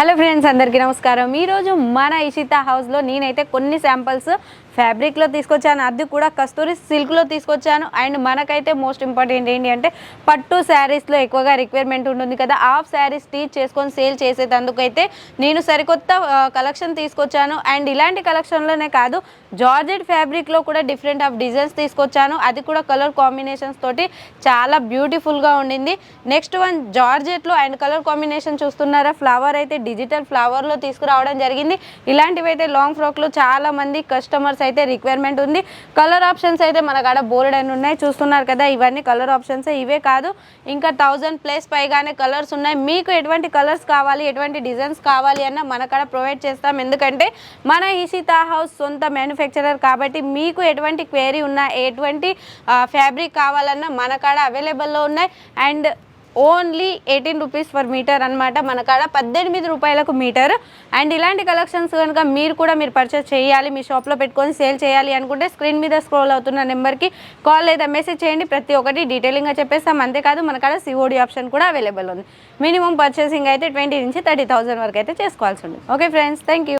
Hello friends, అందరికీ నమస్కారం. ఈరోజు మన ఇషితా హౌస్లో నేనైతే కొన్ని శాంపిల్స్ ఫ్యాబ్రిక్లో తీసుకొచ్చాను, అది కూడా కస్తూరి సిల్క్లో తీసుకొచ్చాను. అండ్ మనకైతే మోస్ట్ ఇంపార్టెంట్ ఏంటి అంటే పట్టు శారీస్లో ఎక్కువగా రిక్వైర్మెంట్ ఉంటుంది కదా, హాఫ్ శారీస్ స్టిచ్ చేసుకొని సేల్ చేసేటందుకైతే నేను సరికొత్త కలెక్షన్ తీసుకొచ్చాను. అండ్ ఇలాంటి కలెక్షన్లోనే కాదు, జార్జెట్ ఫ్యాబ్రిక్లో కూడా డిఫరెంట్ ఆఫ్ డిజైన్స్ తీసుకొచ్చాను, అది కూడా కలర్ కాంబినేషన్స్ తోటి చాలా బ్యూటిఫుల్గా ఉండింది. నెక్స్ట్ వన్ జార్జెట్లో అండ్ కలర్ కాంబినేషన్ చూస్తున్నారా, ఫ్లవర్ అయితే డిజిటల్ ఫ్లవర్లో తీసుకురావడం జరిగింది. ఇలాంటివి అయితే లాంగ్ ఫ్రాక్లో చాలా మంది కస్టమర్స్ అయితే రిక్వైర్మెంట్ ఉంది. కలర్ ఆప్షన్స్ అయితే మన కాడ బోల్డ్ అని ఉన్నాయి, చూస్తున్నారు కదా. ఇవన్నీ కలర్ ఆప్షన్స్, ఇవే కాదు ఇంకా 1000+ పైగానే కలర్స్ ఉన్నాయి. మీకు ఎటువంటి కలర్స్ కావాలి, ఎటువంటి డిజైన్స్ కావాలి అన్న మన కాడ ప్రొవైడ్ చేస్తాం. ఎందుకంటే మన ఇషితా హౌస్ సొంత మ్యానుఫ్యాక్చరర్ కాబట్టి మీకు ఎటువంటి క్వేరీ ఉన్నా, ఎటువంటి ఫ్యాబ్రిక్ కావాలన్నా మన కాడ అవైలబుల్లో ఉన్నాయి. And only 18 rupees per metre అనమాట, మన కాడ 18 రూపాయలకు మీటర్. అండ్ ఇలాంటి కలెక్షన్స్ కనుక మీరు పర్చేస్ చేయాలి, మీ షాప్లో పెట్టుకొని సేల్ చేయాలి అనుకుంటే స్క్రీన్ మీద స్క్రోల్ అవుతున్న నెంబర్కి కాల్ లేదా మెసేజ్ చేయండి. ప్రతి ఒక్కటి డీటెయిలింగ్గా చెప్పేస్తాం. అంతేకాదు మన కాడ సిఓడి ఆప్షన్ కూడా అవైలబుల్ ఉంది. మినిమం పర్చేసింగ్ అయితే 20 నుంచి 30,000 వరకు అయితే చేసుకోవాల్సి ఉంది. Okay friends, thank you.